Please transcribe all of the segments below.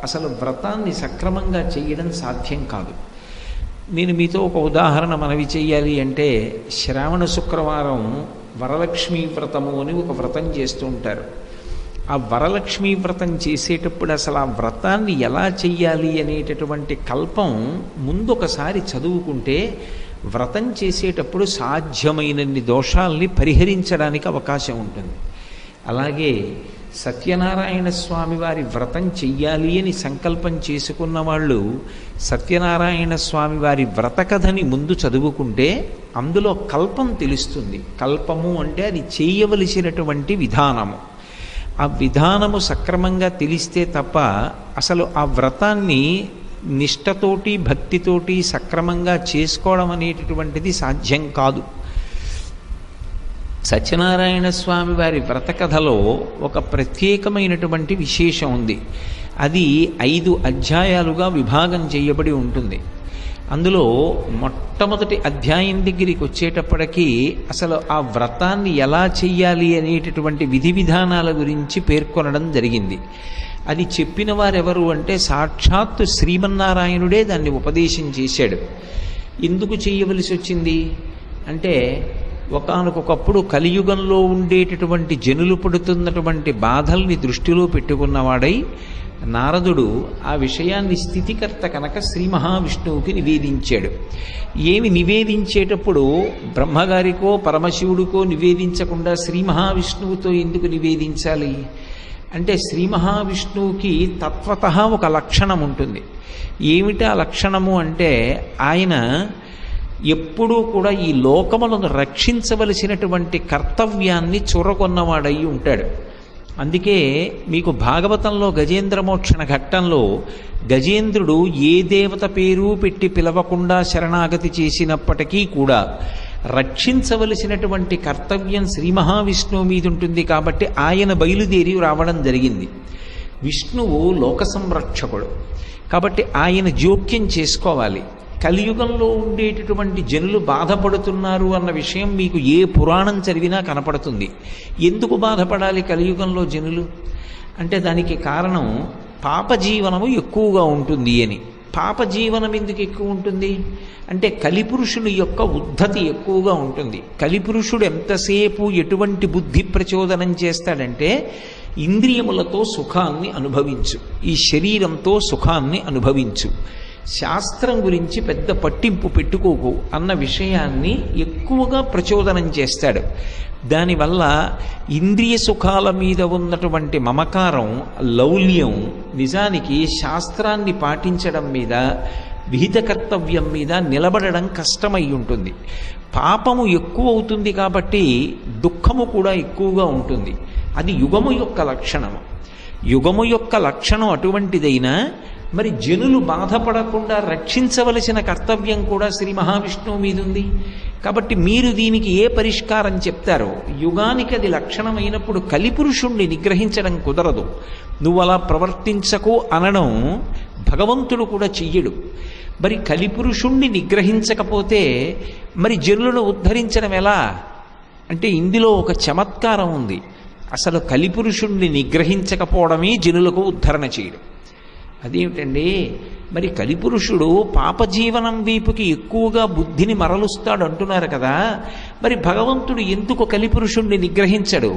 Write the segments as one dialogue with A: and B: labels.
A: అసలు వ్రతాన్ని సక్రమంగా చేయడం సాధ్యం కాదు. నేను మీతో ఒక ఉదాహరణ మనవి చేయాలి అంటే, శ్రావణ శుక్రవారం వరలక్ష్మీ వ్రతము అని ఒక వ్రతం చేస్తూ ఉంటారు. ఆ వరలక్ష్మీ వ్రతం చేసేటప్పుడు అసలు ఆ వ్రతాన్ని ఎలా చెయ్యాలి అనేటటువంటి కల్పం ముందు ఒకసారి చదువుకుంటే వ్రతం చేసేటప్పుడు సాధ్యమైనన్ని దోషాల్ని పరిహరించడానికి అవకాశం ఉంటుంది. అలాగే సత్యనారాయణ స్వామి వారి వ్రతం చెయ్యాలి అని సంకల్పం చేసుకున్న వాళ్ళు సత్యనారాయణ స్వామి వారి వ్రత కథని ముందు చదువుకుంటే అందులో కల్పం తెలుస్తుంది. కల్పము అంటే అది చేయవలసినటువంటి విధానము. ఆ విధానము సక్రమంగా తెలిస్తే తప్ప అసలు ఆ వ్రతాన్ని నిష్టతోటి భక్తితోటి సక్రమంగా చేసుకోవడం అనేటటువంటిది సాధ్యం కాదు. సత్యనారాయణ స్వామి వారి వ్రత కథలో ఒక ప్రత్యేకమైనటువంటి విశేషం ఉంది. అది 5 అధ్యాయాలుగా విభాగం చేయబడి ఉంటుంది. అందులో మొట్టమొదటి అధ్యాయం దగ్గరికి వచ్చేటప్పటికీ అసలు ఆ వ్రతాన్ని ఎలా చెయ్యాలి అనేటటువంటి విధి విధానాల గురించి పేర్కొనడం జరిగింది. అది చెప్పిన వారెవరు అంటే సాక్షాత్తు శ్రీమన్నారాయణుడే దాన్ని ఉపదేశం చేశాడు. ఎందుకు చేయవలసి వచ్చింది అంటే, ఒకానొకప్పుడు కలియుగంలో ఉండేటటువంటి జనులు పడుతున్నటువంటి బాధల్ని దృష్టిలో పెట్టుకున్నవాడై నారదుడు ఆ విషయాన్ని స్థితికర్త కనుక శ్రీ మహావిష్ణువుకి నివేదించాడు. ఏమి నివేదించేటప్పుడు బ్రహ్మగారికో పరమశివుడికో నివేదించకుండా శ్రీ మహావిష్ణువుతో ఎందుకు నివేదించాలి అంటే, శ్రీ మహావిష్ణువుకి తత్వతః ఒక లక్షణం ఉంటుంది. ఏమిటా లక్షణము అంటే, ఆయన ఎప్పుడూ కూడా ఈ లోకములను రక్షించవలసినటువంటి కర్తవ్యాన్ని చూరగొన్నవాడై ఉంటాడు. అందుకే మీకు భాగవతంలో గజేంద్రమోక్షణ ఘట్టంలో గజేంద్రుడు ఏ దేవత పేరు పెట్టి పిలవకుండా శరణాగతి చేసినప్పటికీ కూడా రక్షించవలసినటువంటి కర్తవ్యం శ్రీ మహావిష్ణువు మీద ఉంటుంది. కాబట్టి ఆయన బయలుదేరి రావడం జరిగింది. విష్ణువు లోక సంరక్షకుడు కాబట్టి ఆయన జోక్యం చేసుకోవాలి. కలియుగంలో ఉండేటటువంటి జనులు బాధపడుతున్నారు అన్న విషయం మీకు ఏ పురాణం చదివినా కనపడుతుంది. ఎందుకు బాధపడాలి కలియుగంలో జనులు అంటే, దానికి కారణం పాపజీవనము ఎక్కువగా ఉంటుంది అని. పాపజీవనం ఎందుకు ఎక్కువ ఉంటుంది అంటే, కలిపురుషుని యొక్క ఉద్ధతి ఎక్కువగా ఉంటుంది. కలిపురుషుడు ఎంతసేపు ఎటువంటి బుద్ధి ప్రచోదనం చేస్తాడంటే, ఇంద్రియములతో సుఖాన్ని అనుభవించు, ఈ శరీరంతో సుఖాన్ని అనుభవించు, శాస్త్రం గురించి పెద్ద పట్టింపు పెట్టుకోకు అన్న విషయాన్ని ఎక్కువగా ప్రచోదనం చేస్తాడు. దానివల్ల ఇంద్రియ సుఖాల మీద ఉన్నటువంటి మమకారం, లౌల్యం నిజానికి శాస్త్రాన్ని పాటించడం మీద, విహిత కర్తవ్యం మీద నిలబడడం కష్టమై ఉంటుంది. పాపము ఎక్కువ అవుతుంది కాబట్టి దుఃఖము కూడా ఎక్కువగా ఉంటుంది. అది యుగము యొక్క లక్షణము. యుగము యొక్క లక్షణం అటువంటిదైనా మరి జనులు బాధపడకుండా రక్షించవలసిన కర్తవ్యం కూడా శ్రీ మహావిష్ణువు మీద ఉంది. కాబట్టి మీరు దీనికి ఏ పరిష్కారం చెప్తారో, యుగానికి అది లక్షణమైనప్పుడు కలిపురుషుణ్ణి నిగ్రహించడం కుదరదు. నువ్వు అలా ప్రవర్తించకు అనడం భగవంతుడు కూడా చెయ్యడు. మరి కలిపురుషుణ్ణి నిగ్రహించకపోతే మరి జనులను ఉద్ధరించడం ఎలా అంటే, ఇందులో ఒక చమత్కారం ఉంది. అసలు కలిపురుషుణ్ణి నిగ్రహించకపోవడమే జనులకు ఉద్ధరణ చేయడం. అదేమిటండి, మరి కలిపురుషుడు పాపజీవనం వైపుకి ఎక్కువగా బుద్ధిని మరలుస్తాడు అంటున్నారు కదా, మరి భగవంతుడు ఎందుకు కలిపురుషుణ్ణి నిగ్రహించడు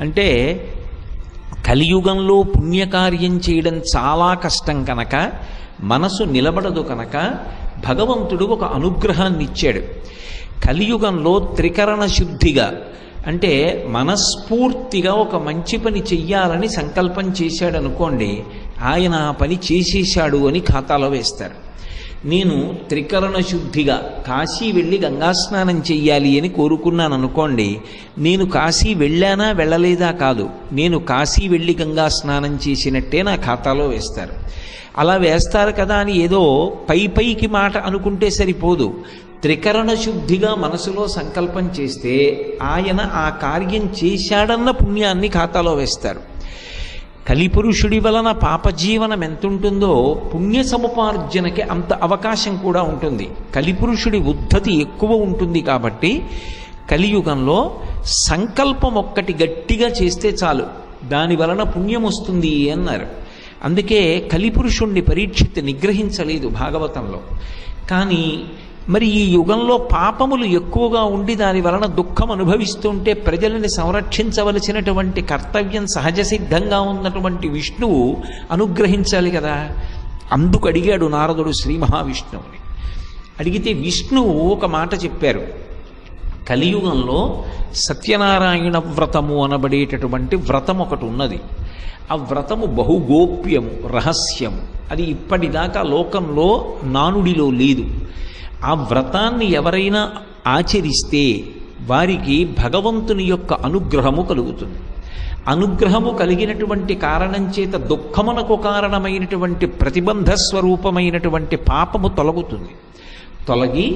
A: అంటే, కలియుగంలో పుణ్యకార్యం చేయడం చాలా కష్టం కనుక, మనసు నిలబడదు కనుక భగవంతుడు ఒక అనుగ్రహాన్ని ఇచ్చాడు. కలియుగంలో త్రికరణ శుద్ధిగా అంటే మనస్ఫూర్తిగా ఒక మంచి పని చెయ్యాలని సంకల్పం చేశాడనుకోండి, ఆయన ఆ పని చేసేశాడు అని ఖాతాలో వేస్తారు. నేను త్రికరణ శుద్ధిగా కాశీ వెళ్ళి గంగాస్నానం చెయ్యాలి అని కోరుకున్నాను అనుకోండి, నేను కాశీ వెళ్ళానా వెళ్ళలేదా కాదు, నేను కాశీ వెళ్ళి గంగాస్నానం చేసినట్టే నా ఖాతాలో వేస్తారు. అలా వేస్తారు కదా అని ఏదో పైకి మాట అనుకుంటే సరిపోదు. త్రికరణ శుద్ధిగా మనసులో సంకల్పం చేస్తే ఆయన ఆ కార్యం చేశాడన్న పుణ్యాన్ని ఖాతాలో వేస్తారు. కలిపురుషుడి వలన పాపజీవనం ఎంతుంటుందో పుణ్య సముపార్జనకి అంత అవకాశం కూడా ఉంటుంది. కలిపురుషుడి ఉద్ధతి ఎక్కువ ఉంటుంది కాబట్టి కలియుగంలో సంకల్పం ఒక్కటి గట్టిగా చేస్తే చాలు, దాని వలన పుణ్యం వస్తుంది అన్నారు. అందుకే కలిపురుషుణ్ణి పరీక్షిత్ నిగ్రహించలేదు భాగవతంలో. కానీ మరి ఈ యుగంలో పాపములు ఎక్కువగా ఉండి దాని వలన దుఃఖం అనుభవిస్తుంటే ప్రజలని సంరక్షించవలసినటువంటి కర్తవ్యం సహజ సిద్ధంగా ఉన్నటువంటి విష్ణువు అనుగ్రహించాలి కదా. అందుకు అడిగాడు నారదుడు శ్రీ మహావిష్ణువుని. అడిగితే విష్ణువు ఒక మాట చెప్పారు. కలియుగంలో సత్యనారాయణ వ్రతము అనబడేటటువంటి వ్రతం ఒకటి ఉన్నది. ఆ వ్రతము బహుగోప్యము, రహస్యము. అది ఇప్పటిదాకా లోకంలో నానుడిలో లేదు. ఆ వ్రతాన్ని ఎవరైనా ఆచరిస్తే వారికి భగవంతుని యొక్క అనుగ్రహము కలుగుతుంది. అనుగ్రహము కలిగినటువంటి కారణం చేత దుఃఖమునకు కారణమైనటువంటి ప్రతిబంధ స్వరూపమైనటువంటి పాపము తొలగుతుంది. తొలగి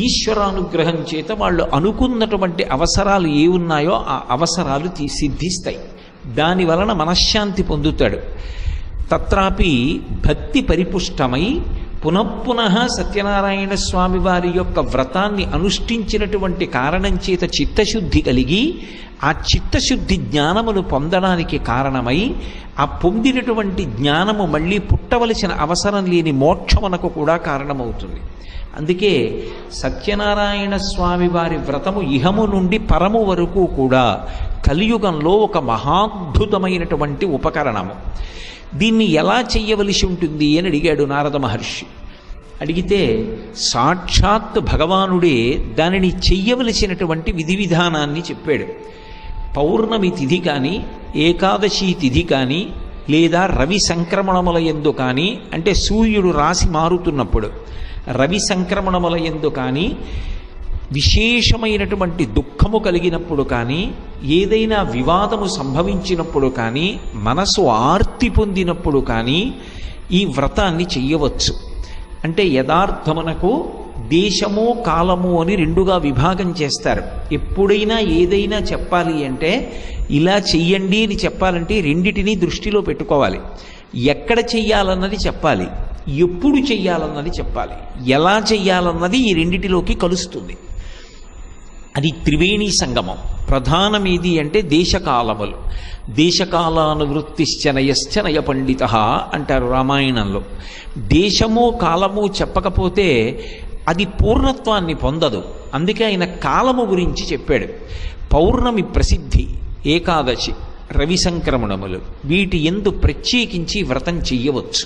A: ఈశ్వరానుగ్రహం చేత వాళ్ళు అనుకున్నటువంటి అవసరాలు ఏ ఉన్నాయో ఆ అవసరాలు సిద్ధిస్తాయి. దాని వలన మనశ్శాంతి పొందుతాడు. తత్రాపి భక్తి పరిపుష్టమై పునఃపునః సత్యనారాయణ స్వామి వారి యొక్క వ్రతాన్ని అనుష్ఠించినటువంటి కారణం చేత చిత్తశుద్ధి కలిగి ఆ చిత్తశుద్ధి జ్ఞానమును పొందడానికి కారణమై ఆ పొందినటువంటి జ్ఞానము మళ్ళీ పుట్టవలసిన అవసరం లేని మోక్షమునకు కూడా కారణమవుతుంది. అందుకే సత్యనారాయణ స్వామి వారి వ్రతము ఇహము నుండి పరము వరకు కూడా కలియుగంలో ఒక మహాద్భుతమైనటువంటి ఉపకరణము. దీన్ని ఎలా చెయ్యవలసి ఉంటుంది అని అడిగాడు నారద మహర్షి. అడిగితే సాక్షాత్ భగవానుడే దానిని చెయ్యవలసినటువంటి విధి విధానాన్ని చెప్పాడు. పౌర్ణమి తిథి కానీ, ఏకాదశి తిథి కానీ, లేదా రవి సంక్రమణముల యందు కానీ, అంటే సూర్యుడు రాశి మారుతున్నప్పుడు రవి సంక్రమణముల యందు కానీ, విశేషమైనటువంటి దుఃఖము కలిగినప్పుడు కానీ, ఏదైనా వివాదము సంభవించినప్పుడు కానీ, మనసు ఆర్తి పొందినప్పుడు కానీ ఈ వ్రతాన్ని చెయ్యవచ్చు. అంటే యథార్థమునకు దేశము కాలము అని రెండుగా విభాగం చేస్తారు. ఎప్పుడైనా ఏదైనా చెప్పాలి అంటే ఇలా చెయ్యండి అని చెప్పాలంటే రెండిటినీ దృష్టిలో పెట్టుకోవాలి. ఎక్కడ చెయ్యాలన్నది చెప్పాలి, ఎప్పుడు చెయ్యాలన్నది చెప్పాలి, ఎలా చెయ్యాలన్నది ఈ రెండిటిలోకి కలుస్తుంది. అది త్రివేణి సంగమం. ప్రధానమేది అంటే దేశకాలములు. దేశకాలానువృత్తిశ్చనయశ్చ నయ పండిత అంటారు రామాయణంలో. దేశము కాలము చెప్పకపోతే అది పూర్ణత్వాన్ని పొందదు. అందుకే ఆయన కాలము గురించి చెప్పాడు. పౌర్ణమి ప్రసిద్ధి, ఏకాదశి, రవి సంక్రమణములు, వీటి యందు ప్రత్యేకించి వ్రతం చెయ్యవచ్చు.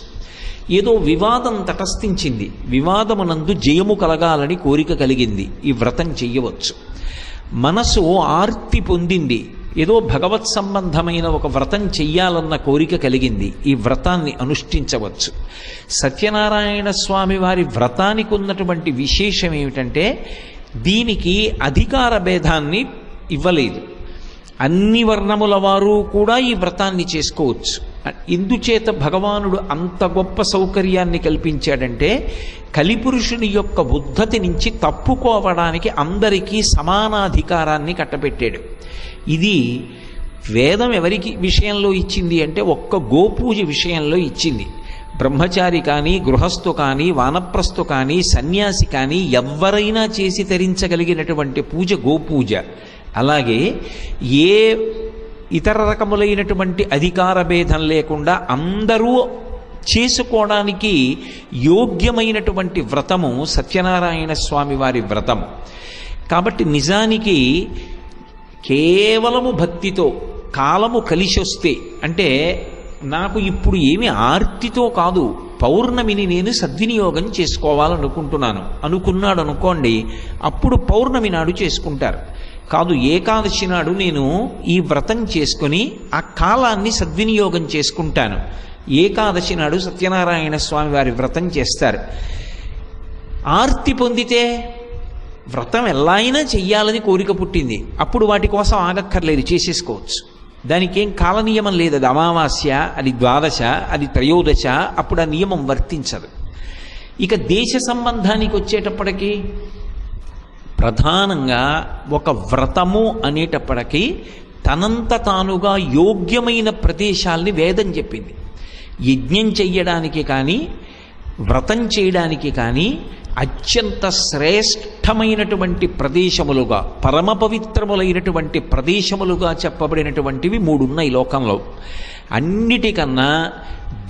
A: ఏదో వివాదం తటస్థించింది, వివాదమునందు జయము కలగాలని కోరిక కలిగింది, ఈ వ్రతం చెయ్యవచ్చు. మనసు ఆర్తి పొందింది, ఏదో భగవత్ సంబంధమైన ఒక వ్రతం చెయ్యాలన్న కోరిక కలిగింది, ఈ వ్రతాన్ని అనుష్ఠించవచ్చు. సత్యనారాయణ స్వామి వారి వ్రతానికి ఉన్నటువంటి విశేషం ఏమిటంటే దీనికి అధికార భేదాన్ని ఇవ్వలేదు. అన్ని వర్ణముల వారు కూడా ఈ వ్రతాన్ని చేసుకోవచ్చు. ఇందుచేత భగవానుడు అంత గొప్ప సౌకర్యాన్ని కల్పించాడంటే కలిపురుషుని యొక్క ఉద్ధతి నుంచి తప్పుకోవడానికి అందరికీ సమానాధికారాన్ని కట్టబెట్టాడు. ఇది వేదం ఎవరికి విషయంలో ఇచ్చింది అంటే ఒక్క గోపూజ విషయంలో ఇచ్చింది. బ్రహ్మచారి కానీ, గృహస్థు కానీ, వానప్రస్థు కానీ, సన్యాసి కానీ ఎవరైనా చేసి తరించగలిగినటువంటి పూజ గోపూజ. అలాగే ఏ ఇతర రకములైనటువంటి అధికార భేదం లేకుండా అందరూ చేసుకోవడానికి యోగ్యమైనటువంటి వ్రతము సత్యనారాయణ స్వామి వారి వ్రతము. కాబట్టి నిజానికి కేవలము భక్తితో కాలము కలిసి వస్తే, అంటే నాకు ఇప్పుడు ఏమి ఆర్తితో కాదు, పౌర్ణమిని నేను సద్వినియోగం చేసుకోవాలనుకుంటున్నాను అనుకున్నాడు అనుకోండి, అప్పుడు పౌర్ణమి నాడు చేసుకుంటారు. కాదు, ఏకాదశి నాడు నేను ఈ వ్రతం చేసుకొని ఆ కాలాన్ని సద్వినియోగం చేసుకుంటాను, ఏకాదశి నాడు సత్యనారాయణ స్వామి వారి వ్రతం చేస్తారు. ఆర్తి పొందితే వ్రతం ఎలా అయినా చెయ్యాలని కోరిక పుట్టింది, అప్పుడు వాటి కోసం ఆగక్కర్లేదు, చేసేసుకోవచ్చు. దానికి ఏం కాల నియమం లేదు. అది అమావాస్య, అది ద్వాదశ, అది త్రయోదశ, అప్పుడు ఆ నియమం వర్తించదు. ఇక దేశ సంబంధానికి వచ్చేటప్పటికీ ప్రధానంగా ఒక వ్రతము అనేటప్పటికీ తనంత తానుగా యోగ్యమైన ప్రదేశాల్ని వేదం చెప్పింది. యజ్ఞం చెయ్యడానికి కానీ, వ్రతం చేయడానికి కానీ అత్యంత శ్రేష్టమైనటువంటి ప్రదేశములుగా, పరమ పవిత్రములైనటువంటి ప్రదేశములుగా చెప్పబడినటువంటివి 3 ఉన్నాయి లోకంలో. అన్నిటికన్నా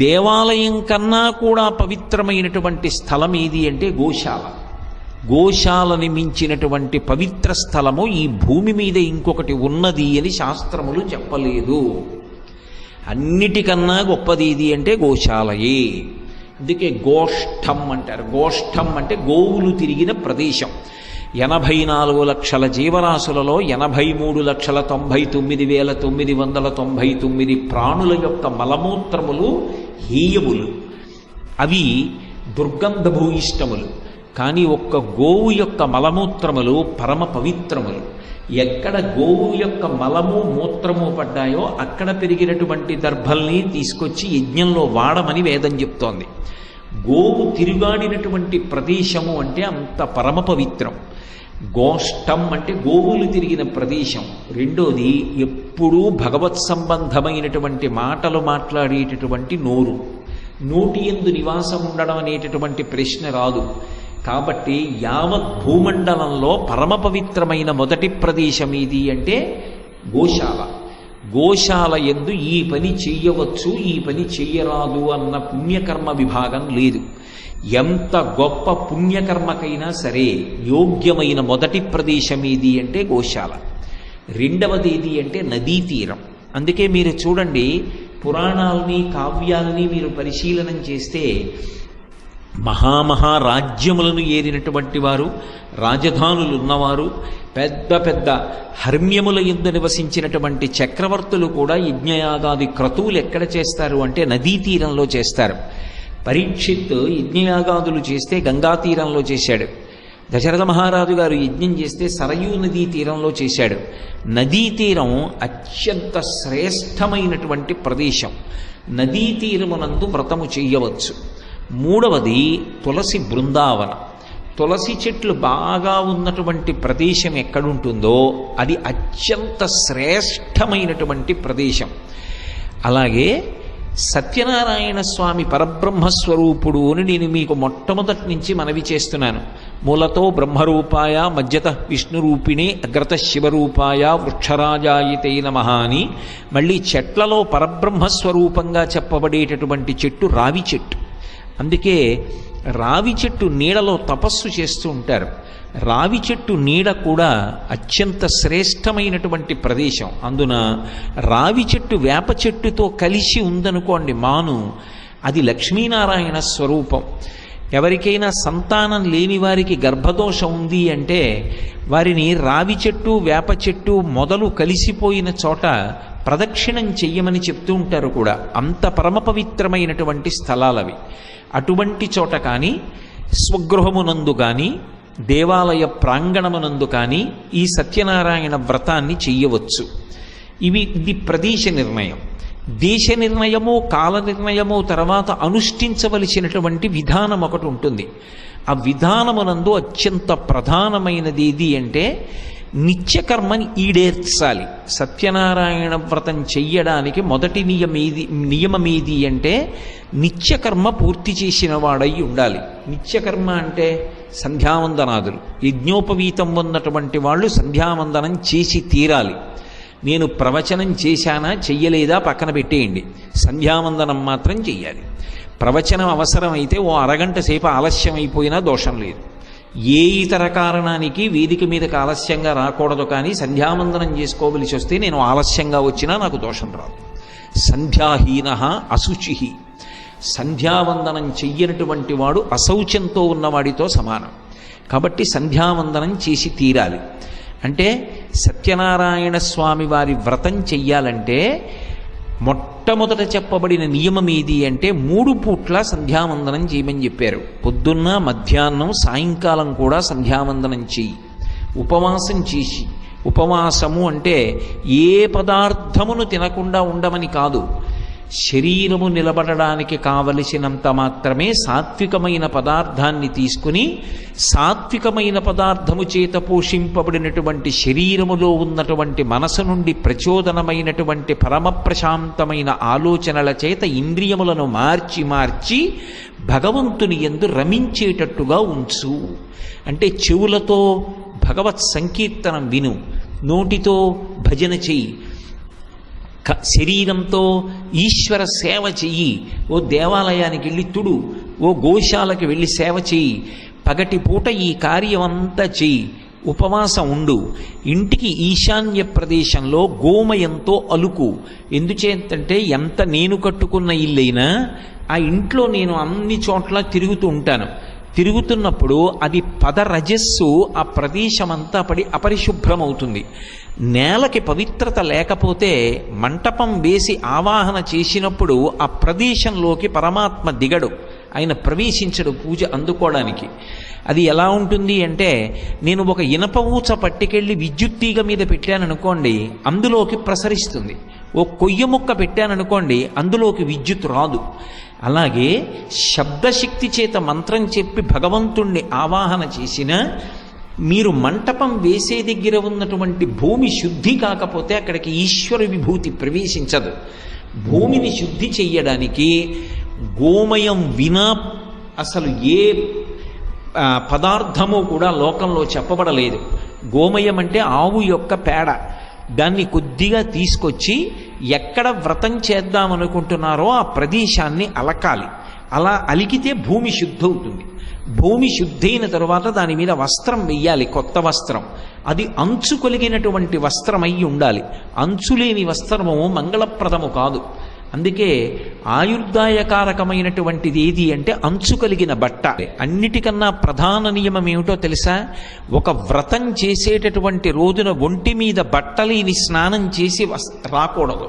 A: దేవాలయం కన్నా కూడా పవిత్రమైనటువంటి స్థలం ఏది అంటే గోశాల. గోశాలని మించినటువంటి పవిత్ర స్థలము ఈ భూమి మీద ఇంకొకటి ఉన్నది అని శాస్త్రములు చెప్పలేదు. అన్నిటికన్నా గొప్పది ఏది అంటే గోశాలయే. అందుకే గోష్ఠం అంటారు. గోష్ఠం అంటే గోవులు తిరిగిన ప్రదేశం. 84 లక్షల జీవరాశులలో 83,99,999 ప్రాణుల యొక్క మలమూత్రములు హేయములు, అవి దుర్గంధభూయిష్టములు. కానీ ఒక్క గోవు యొక్క మలమూత్రములు పరమ పవిత్రములు. ఎక్కడ గోవు యొక్క మలము మూత్రము పడ్డాయో అక్కడ పెరిగినటువంటి దర్భల్ని తీసుకొచ్చి యజ్ఞంలో వాడమని వేదం చెప్తోంది. గోవు తిరుగాడినటువంటి ప్రదేశము అంటే అంత పరమ పవిత్రం. గోష్ఠం అంటే గోవులు తిరిగిన ప్రదేశం. రెండోది, ఎప్పుడూ భగవత్ సంబంధమైనటువంటి మాటలు మాట్లాడేటటువంటి నోరు. నోటి యందు నివాసం ఉండడం అనేటటువంటి ప్రశ్న రాదు. కాబట్టి యావత్ భూమండలంలో పరమ పవిత్రమైన మొదటి ప్రదేశం ఏది అంటే గోశాల. గోశాల యందు ఈ పని చెయ్యవచ్చు, ఈ పని చెయ్యరాదు అన్న పుణ్యకర్మ విభాగం లేదు. ఎంత గొప్ప పుణ్యకర్మకైనా సరే యోగ్యమైన మొదటి ప్రదేశం ఏది అంటే గోశాల. రెండవది ఏది అంటే నదీ తీరం. అందుకే మీరు చూడండి, పురాణాలని కావ్యాలని మీరు పరిశీలనం చేస్తే మహామహారాజ్యములను ఏరినటువంటి వారు, రాజధానులు ఉన్నవారు, పెద్ద పెద్ద హర్మ్యముల యందు నివసించినటువంటి చక్రవర్తులు కూడా యజ్ఞయాగాది క్రతువులు ఎక్కడ చేస్తారు అంటే నదీ తీరంలో చేస్తారు. పరీక్షిత్ యజ్ఞయాగాదులు చేస్తే గంగా తీరంలో చేశాడు. దశరథ మహారాజు గారు యజ్ఞం చేస్తే సరయూ నదీ తీరంలో చేశాడు. నదీ తీరం అత్యంత శ్రేష్టమైనటువంటి ప్రదేశం. నదీ తీరమునందు వ్రతము చెయ్యవచ్చు. మూడవది తులసి బృందావనం. తులసి చెట్లు బాగా ఉన్నటువంటి ప్రదేశం ఎక్కడుంటుందో అది అత్యంత శ్రేష్టమైనటువంటి ప్రదేశం. అలాగే సత్యనారాయణ స్వామి పరబ్రహ్మస్వరూపుడు అని నేను మీకు మొట్టమొదటి నుంచి మనవి చేస్తున్నాను. మూలతో బ్రహ్మరూపాయ మధ్యత విష్ణురూపిణి అగ్రత శివరూపాయ వృక్షరాజాయితే నమః అని మళ్ళీ చెట్లలో పరబ్రహ్మస్వరూపంగా చెప్పబడేటటువంటి చెట్టు రావి చెట్టు. అందుకే రావి చెట్టు నీడలో తపస్సు చేస్తూ ఉంటారు. రావి చెట్టు నీడ కూడా అత్యంత శ్రేష్టమైనటువంటి ప్రదేశం. అందున రావి చెట్టు వేప చెట్టుతో కలిసి ఉందనుకోండి మాను, అది లక్ష్మీనారాయణ స్వరూపం. ఎవరికైనా సంతానం లేని వారికి గర్భదోషం ఉంది అంటే వారిని రావి చెట్టు వేప చెట్టు మొదలు కలిసిపోయిన చోట ప్రదక్షిణం చెయ్యమని చెప్తూ ఉంటారు కూడా. అంత పరమ పవిత్రమైనటువంటి స్థలాలవి. అటువంటి చోట కానీ, స్వగృహమునందు కానీ, దేవాలయ ప్రాంగణమునందు కానీ ఈ సత్యనారాయణ వ్రతాన్ని చెయ్యవచ్చు. ఇది ప్రదేశ నిర్ణయం. దేశ నిర్ణయము, కాల నిర్ణయము తర్వాత అనుష్ఠించవలసినటువంటి విధానం ఒకటి ఉంటుంది. ఆ విధానమునందు అత్యంత ప్రధానమైనది ఏది అంటే నిత్యకర్మని ఈడేర్చాలి. సత్యనారాయణ వ్రతం చెయ్యడానికి మొదటి నియమమేది అంటే నిత్యకర్మ పూర్తి చేసిన వాడై ఉండాలి. నిత్యకర్మ అంటే సంధ్యావందనాదులు. యజ్ఞోపవీతం ఉన్నటువంటి వాళ్ళు సంధ్యావందనం చేసి తీరాలి. నేను ప్రవచనం చేశానా చెయ్యలేదా పక్కన పెట్టేయండి, సంధ్యావందనం మాత్రం చెయ్యాలి. ప్రవచనం అవసరమైతే ఓ అరగంట సేపు ఆలస్యం అయిపోయినా దోషం లేదు. ఏ ఇతర కారణానికి వేదిక మీదకి ఆలస్యంగా రాకూడదు, కానీ సంధ్యావందనం చేసుకోవలసి వస్తే నేను ఆలస్యంగా వచ్చినా నాకు దోషం రాదు. సంధ్యాహీన అశుచి. సంధ్యావందనం చెయ్యనటువంటి వాడు అశౌచంతో ఉన్నవాడితో సమానం. కాబట్టి సంధ్యావందనం చేసి తీరాలి. అంటే సత్యనారాయణ స్వామి వారి వ్రతం చెయ్యాలంటే మొట్టమొదట చెప్పబడిన నియమం ఏది అంటే 3 పూట్ల సంధ్యావందనం చేయమని చెప్పారు. పొద్దున్న, మధ్యాహ్నం, సాయంకాలం కూడా సంధ్యావందనం చెయ్యి. ఉపవాసం చేసి, ఉపవాసము అంటే ఏ పదార్థమును తినకుండా ఉండమని కాదు. శరీరము నిలబడడానికి కావలసినంత మాత్రమే సాత్వికమైన పదార్థాన్ని తీసుకుని సాత్వికమైన పదార్థము చేత పోషింపబడినటువంటి శరీరములో ఉన్నటువంటి మనసు నుండి ప్రచోదనమైనటువంటి పరమ ప్రశాంతమైన ఆలోచనల చేత ఇంద్రియములను మార్చి మార్చి భగవంతుని యందు రమించేటట్టుగా ఉంచు. అంటే చెవులతో భగవత్ సంకీర్తనం విను, నోటితో భజన చెయ్యి, శరీరంతో ఈశ్వర సేవ చెయ్యి. ఓ దేవాలయానికి వెళ్ళి తుడు, ఓ గోశాలకు వెళ్ళి సేవ చెయ్యి, పగటి పూట ఈ కార్యం అంతా చెయ్యి, ఉపవాసం ఉండు, ఇంటికి ఈశాన్య ప్రదేశంలో గోమయంతో అలుకు. ఎందుచేతంటే ఎంత నేను కట్టుకున్న ఇల్లైనా ఆ ఇంట్లో నేను అన్ని చోట్ల తిరుగుతూ ఉంటాను. తిరుగుతున్నప్పుడు అది పదరజస్సు ఆ ప్రదేశమంతా పడి అపరిశుభ్రమవుతుంది. నేలకి పవిత్రత లేకపోతే మంటపం వేసి ఆవాహన చేసినప్పుడు ఆ ప్రదేశంలోకి పరమాత్మ దిగడు, ఆయన ప్రవేశించడు పూజ అందుకోవడానికి. అది ఎలా ఉంటుంది అంటే, నేను ఒక ఇనప ఊచ పట్టుకెళ్ళి విద్యుత్ తీగ మీద పెట్టాననుకోండి, అందులోకి ప్రసరిస్తుంది. ఓ కొయ్య ముక్క పెట్టాననుకోండి, అందులోకి విద్యుత్ రాదు. అలాగే శబ్దశక్తి చేత మంత్రం చెప్పి భగవంతుణ్ణి ఆవాహన చేసిన మీరు మంటపం వేసే దగ్గర ఉన్నటువంటి భూమి శుద్ధి కాకపోతే అక్కడికి ఈశ్వర విభూతి ప్రవేశించదు. భూమిని శుద్ధి చెయ్యడానికి గోమయం వినా అసలు ఏ పదార్థము కూడా లోకంలో చెప్పబడలేదు. గోమయం అంటే ఆవు యొక్క పేడ. దాన్ని కొద్దిగా తీసుకొచ్చి ఎక్కడ వ్రతం చేద్దామనుకుంటున్నారో ఆ ప్రదేశాన్ని అలకాలి. అలా అలికితే భూమి శుద్ధవుతుంది. భూమి శుద్ధైన తరువాత దాని మీద వస్త్రం వెయ్యాలి, కొత్త వస్త్రం. అది అంచు కలిగినటువంటి వస్త్రం అయి ఉండాలి. అంచులేని వస్త్రము మంగళప్రదము కాదు. అందుకే ఆయుర్దాయకారకమైనటువంటిది ఏది అంటే అంచు కలిగిన బట్ట. అన్నిటికన్నా ప్రధాన నియమం ఏమిటో తెలుసా? ఒక వ్రతం చేసేటటువంటి రోజున ఒంటి మీద బట్టలేని స్నానం చేసి రాకూడదు.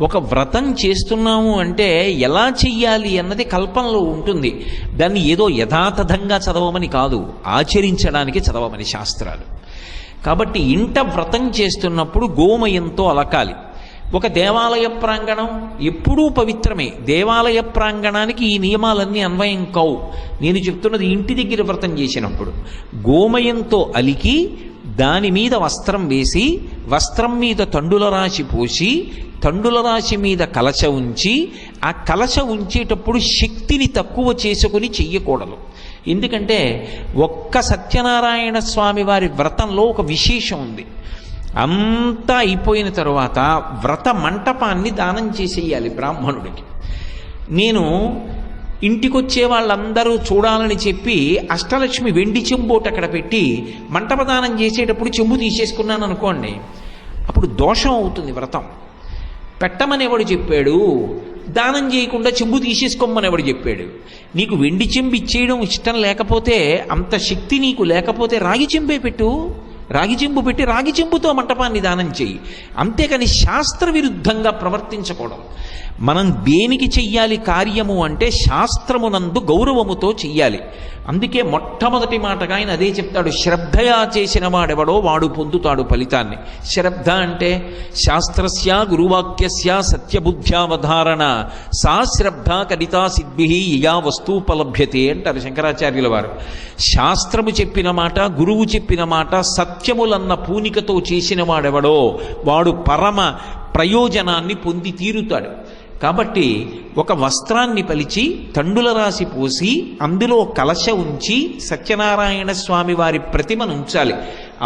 A: ఒక వ్రతం చేస్తున్నాము అంటే ఎలా చెయ్యాలి అన్నది కల్పనలో ఉంటుంది. దాన్ని ఏదో యథాతథంగా చదవమని కాదు, ఆచరించడానికి చదవమని శాస్త్రాలు. కాబట్టి ఇంట వ్రతం చేస్తున్నప్పుడు గోమయంతో అలకాలి. ఒక దేవాలయ ప్రాంగణం ఎప్పుడూ పవిత్రమే. దేవాలయ ప్రాంగణానికి ఈ నియమాలన్నీ అన్వయం కావు. నేను చెప్తున్నది ఇంటి దగ్గర వ్రతం చేసినప్పుడు గోమయంతో అలికి దాని మీద వస్త్రం వేసి, వస్త్రం మీద తండుల రాశి పోసి, తండుల రాశి మీద కలశ ఉంచి, ఆ కలశ ఉంచేటప్పుడు శక్తిని తక్కువ చేసుకుని చెయ్యకూడదు. ఎందుకంటే ఒక్క సత్యనారాయణ స్వామి వారి వ్రతంలో ఒక విశేషం ఉంది. అంతా అయిపోయిన తరువాత వ్రత మంటపాన్ని దానం చేసేయాలి బ్రాహ్మణుడికి. నేను ఇంటికొచ్చే వాళ్ళందరూ చూడాలని చెప్పి అష్టలక్ష్మి వెండి చెంబోటి అక్కడ పెట్టి మంటపదానం చేసేటప్పుడు చెంబు తీసేసుకున్నాను అనుకోండి, అప్పుడు దోషం అవుతుంది వ్రతం. పెట్టమని ఎవడు చెప్పాడు? దానం చేయకుండా చెంబు తీసేసుకోమని ఎవడు చెప్పాడు? నీకు వెండి చెంబు ఇచ్చేయడం ఇష్టం లేకపోతే, అంత శక్తి నీకు లేకపోతే రాగి చెంబే పెట్టు. రాగి చెంబు పెట్టి రాగి చెంబుతో మంటపాన్ని దానం చెయ్యి. అంతేకాని శాస్త్ర విరుద్ధంగా ప్రవర్తించకూడదు. మనం దేనికి చెయ్యాలి కార్యము అంటే శాస్త్రమునందు గౌరవముతో చెయ్యాలి. అందుకే మొట్టమొదటి మాటగా ఆయన అదే చెప్తాడు, శ్రద్ధయా చేసిన వాడెవడో వాడు పొందుతాడు ఫలితాన్ని. శ్రద్ధ అంటే శాస్త్రస్య గురువాక్యస్య సత్యబుద్ధ్యావధారణ సా శ్రద్ధ కరితా సిద్భి యా వస్తూపలభ్యతే అంటారు శంకరాచార్యుల వారు. శాస్త్రము చెప్పిన మాట, గురువు చెప్పిన మాట సత్యములన్న పూనికతో చేసిన వాడెవడో వాడు పరమ ప్రయోజనాన్ని పొంది తీరుతాడు. కాబట్టి ఒక వస్త్రాన్ని పలిచి తండుల రాసి పోసి అందులో కలశ ఉంచి సత్యనారాయణ స్వామి వారి ప్రతిమను ఉంచాలి.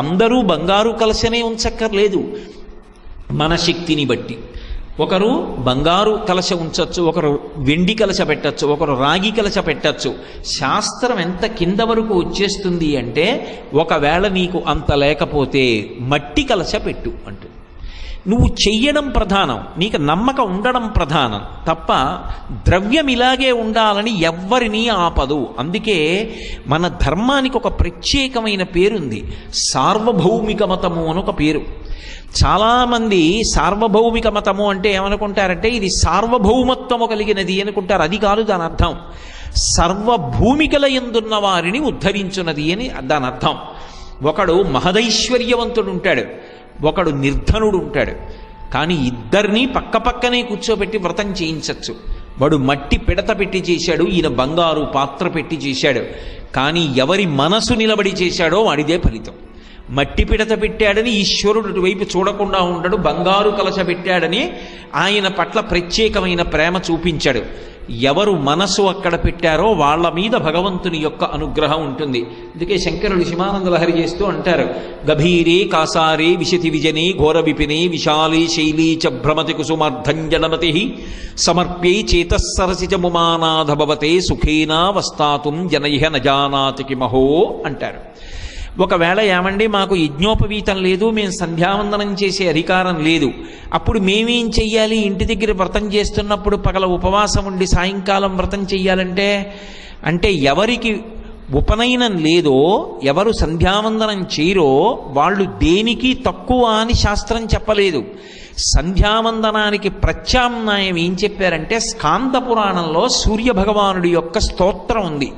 A: అందరూ బంగారు కలశనే ఉంచక్కర్లేదు, మన శక్తిని బట్టి. ఒకరు బంగారు కలశ ఉంచవచ్చు, ఒకరు వెండి కలశ పెట్టచ్చు, ఒకరు రాగి కలశ పెట్టచ్చు. శాస్త్రం ఎంత కింద వరకు వచ్చేస్తుంది అంటే, ఒకవేళ నీకు అంత లేకపోతే మట్టి కలశ పెట్టు అంటూ. నువ్వు చెయ్యడం ప్రధానం, నీకు నమ్మకం ఉండడం ప్రధానం తప్ప ద్రవ్యం ఇలాగే ఉండాలని ఎవ్వరినీ ఆపదు. అందుకే మన ధర్మానికి ఒక ప్రత్యేకమైన పేరుంది, సార్వభౌమిక మతము అని ఒక పేరు. చాలామంది సార్వభౌమిక మతము అంటే ఏమనుకుంటారంటే ఇది సార్వభౌమత్వము కలిగినది అనుకుంటారు. అది కాదు దాని అర్థం. సర్వభూమికల యందున్న వారిని ఉద్ధరించున్నది అని దాని అర్థం. ఒకడు మహదైశ్వర్యవంతుడు ఉంటాడు, ఒకడు నిర్ధనుడు ఉంటాడు. కానీ ఇద్దరినీ పక్కపక్కనే కూర్చోబెట్టి వ్రతం చేయించచ్చు. వాడు మట్టి పిడత పెట్టి చేశాడు, ఈయన బంగారు పాత్ర పెట్టి చేశాడు. కానీ ఎవరి మనసు నిలబడి చేశాడో వాడిదే ఫలితం. మట్టి పిడత పెట్టాడని ఈశ్వరుడు అటువైపు చూడకుండా ఉండడు, బంగారు కలశ పెట్టాడని ఆయన పట్ల ప్రత్యేకమైన ప్రేమ చూపించాడు. ఎవరు మనసు అక్కడ పెట్టారో వాళ్ళ మీద భగవంతుని యొక్క అనుగ్రహం ఉంటుంది. అందుకే శంకరుడు శివానంద లహరి చేస్తూ అంటారు, గభీరే కాసారే విశతి విజనే ఘోర విపినే విశాలే శైలీ చ భ్రమతి కుసుమార్ధంజనమతి సమర్ప్యై చేతస్సరసిజ ముమానాథ భవతే సుఖేనా వస్తాతుం జనైహ నజానాతి కిమహో అంటారు. ఒకవేళ ఏమండి మాకు యజ్ఞోపవీతం లేదు, మేము సంధ్యావందనం చేసే అధికారం లేదు, అప్పుడు మేమేం చెయ్యాలి? ఇంటి దగ్గర వ్రతం చేస్తున్నప్పుడు పగల ఉపవాసం ఉండి సాయంకాలం వ్రతం చెయ్యాలంటే, అంటే ఎవరికి ఉపనయనం లేదో, ఎవరు సంధ్యావందనం చేయరో వాళ్ళు దేనికి తక్కువ అని శాస్త్రం చెప్పలేదు. సంధ్యావందనానికి ప్రత్యామ్నాయం ఏం చెప్పారంటే, స్కాంద పురాణంలో సూర్యభగవానుడి యొక్క స్తోత్రం ఉంది.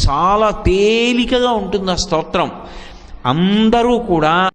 A: చాలా తేలికగా ఉంటుంది ఆ స్తోత్రం. అందరూ కూడా